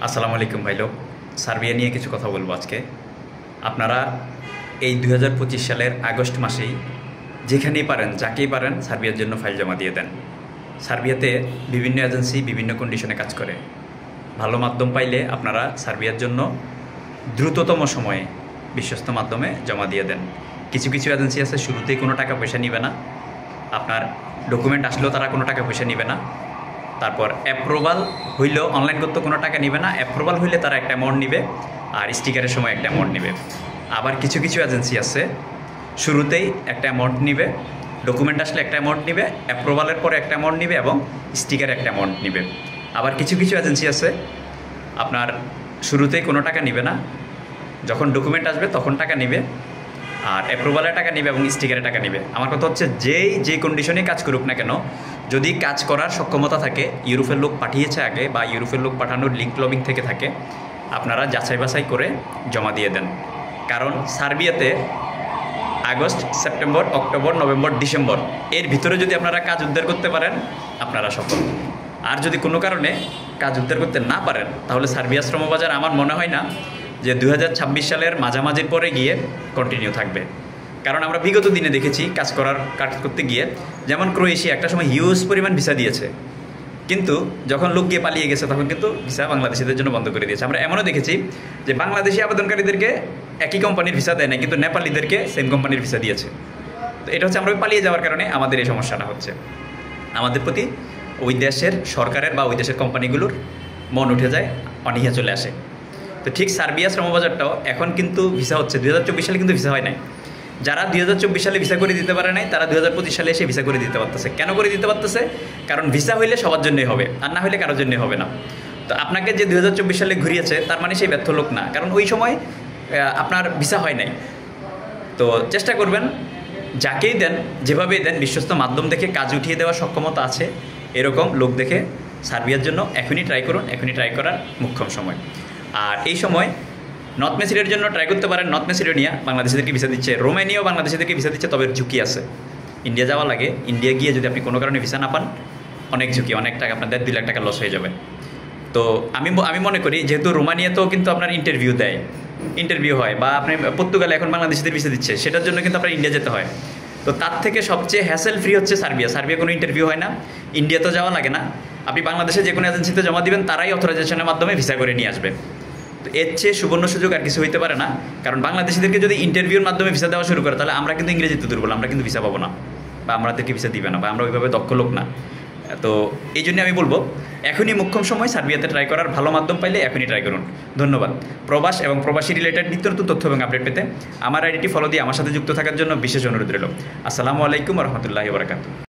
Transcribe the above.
আসসালামু আলাইকুম ভাই লোক। সার্বিয়া নিয়ে কিছু কথা বলবো আজকে। আপনারা এই 2025 সালের আগস্ট মাসেই যেখানেই পারেন যাকেই পারেন সার্বিয়ার জন্য ফাইল জমা দিয়ে দেন। সার্বিয়াতে বিভিন্ন এজেন্সি বিভিন্ন কন্ডিশনে কাজ করে। ভালো মাধ্যম পাইলে আপনারা সার্বিয়ার জন্য দ্রুততম সময়ে বিশ্বস্ত মাধ্যমে জমা দিয়ে দেন। কিছু কিছু এজেন্সি আছে শুরুতেই কোনো টাকা পয়সা নিবে না, আপনার ডকুমেন্ট আসলেও তারা কোনো টাকা পয়সা নিবে না। তারপর অ্যাপ্রুভাল হইলেও অনলাইন করতে কোনো টাকা নিবে না, অ্যাপ্রুভাল হইলে তারা একটা অ্যামাউন্ট নিবে আর স্টিকারের সময় একটা অ্যামাউন্ট নিবে। আবার কিছু কিছু এজেন্সি আছে শুরুতেই একটা অ্যামাউন্ট নিবে, ডকুমেন্ট আসলে একটা অ্যামাউন্ট নিবে, অ্যাপ্রুভালের পরে একটা অ্যামাউন্ট নিবে এবং স্টিকারে একটা অ্যামাউন্ট নিবে। আবার কিছু কিছু এজেন্সি আছে আপনার শুরুতেই কোনো টাকা নিবে না, যখন ডকুমেন্ট আসবে তখন টাকা নিবে আর অ্যাপ্রুভালের টাকা নিবে এবং স্টিকারের টাকা নিবে। আমার কথা হচ্ছে যে কন্ডিশনে কাজ করুক না কেন, যদি কাজ করার সক্ষমতা থাকে, ইউরোপের লোক পাঠিয়েছে আগে বা ইউরোপের লোক পাঠানোর লিঙ্ক লবিং থেকে থাকে, আপনারা যাচাই বাছাই করে জমা দিয়ে দেন। কারণ সার্বিয়াতে August, September, October, November, December এর ভিতরে যদি আপনারা কাজ উদ্ধার করতে পারেন আপনারা সফল। আর যদি কোনো কারণে কাজ উদ্ধার করতে না পারেন তাহলে সার্বিয়া শ্রমবাজার আমার মনে হয় না যে 2026 সালের মাঝামাঝির পরে গিয়ে কন্টিনিউ থাকবে। কারণ আমরা বিগত দিনে দেখেছি কাজ করতে গিয়ে, যেমন ক্রোয়েশিয়া একটা সময় হিউজ পরিমাণ ভিসা দিয়েছে, কিন্তু যখন লোক গিয়ে পালিয়ে গেছে তখন কিন্তু ভিসা বাংলাদেশিদের জন্য বন্ধ করে দিয়েছে। আমরা এমনও দেখেছি যে বাংলাদেশি আবেদনকারীদেরকে একই কোম্পানির ভিসা দেয় না, কিন্তু নেপালিদেরকে সেম কোম্পানির ভিসা দিয়েছে। তো এটা হচ্ছে আমরা পালিয়ে যাওয়ার কারণে আমাদের এই সমস্যাটা হচ্ছে। আমাদের প্রতি ওই দেশের সরকারের বা ওই দেশের কোম্পানিগুলোর মন উঠে যায়, অনীহা চলে আসে। তো ঠিক সার্বিয়া শ্রমবাজারটাও এখন কিন্তু ভিসা হচ্ছে, 2024 সালে কিন্তু ভিসা হয় নাই। যারা 2024 সালে ভিসা করে দিতে পারে নাই তারা 2025 সালে এসে ভিসা করে দিতে পারতেছে। কেন করে দিতে পারতেছে? কারণ ভিসা হইলে সবার জন্যই হবে, আর না হলে কারোর জন্যই হবে না। তো আপনাকে যে 2024 সালে ঘুরিয়েছে তার মানে সেই ব্যর্থ লোক না, কারণ ওই সময় আপনার ভিসা হয় নাই। তো চেষ্টা করবেন যাকেই দেন, যেভাবেই দেন, বিশ্বস্ত মাধ্যম দেখে কাজ উঠিয়ে দেওয়ার সক্ষমতা আছে এরকম লোক দেখে সার্বিয়ার জন্য এখনই ট্রাই করুন। এখনই ট্রাই করার মোক্ষম সময়। আর এই সময় নর্থ মেসিডোনিয়ার জন্য ট্রাই করতে পারেন। নর্থ মেসিডোনিয়া বাংলাদেশিদেরকে ভিসা দিচ্ছে, রোমানিয়াও বাংলাদেশিদেরকে ভিসা দিচ্ছে, তবে ঝুঁকি আছে। ইন্ডিয়া যাওয়া লাগে, ইন্ডিয়া গিয়ে যদি আপনি কোনো কারণে ভিসা না পান অনেক ঝুঁকি, অনেক টাকা, আপনার 1.5-2 লাখ টাকা লস হয়ে যাবে। তো আমি মনে করি যেহেতু রোমানিয়াতেও কিন্তু আপনার ইন্টারভিউ হয়, বা আপনি পর্তুগালে এখন বাংলাদেশিদের ভিসা দিচ্ছে, সেটার জন্য কিন্তু আপনার ইন্ডিয়া যেতে হয়। তো তার থেকে সবচেয়ে হ্যাসেল ফ্রি হচ্ছে সার্বিয়া কোনো ইন্টারভিউ হয় না, ইন্ডিয়াতেও যাওয়া লাগে না। আপনি বাংলাদেশে যে কোনো এজেন্সিতে জমা দিবেন, তারাই অথরাইজেশনের মাধ্যমে ভিসা করে নিয়ে আসবে। তো এর চেয়ে সুবর্ণ সুযোগ আর কিছু হইতে পারে না। কারণ বাংলাদেশিদেরকে যদি ইন্টারভিউর মাধ্যমে ভিসা দেওয়া শুরু করে তাহলে আমরা কিন্তু ইংরেজিতে দুর্বল, আমরা কিন্তু ভিসা পাবো না, বা আমাদেরকে ভিসা দিবে না, বা আমরা ওইভাবে দক্ষ লোক না। তো এই জন্য আমি বলবো এখনই মোক্ষম সময় সার্বিয়াতে ট্রাই করার। ভালো মাধ্যম পাইলে এখনই ট্রাই করুন। ধন্যবাদ। প্রবাস এবং প্রবাসী রিলেটেড নিত্য নতুন তথ্য এবং আপডেট পেতে আমার আইডিটি ফলো দিয়ে আমার সাথে যুক্ত থাকার জন্য বিশেষ অনুরোধ রইল। আসসালামু আলাইকুম রহমতুল্লাহি ওয়া বারাকাতুহু।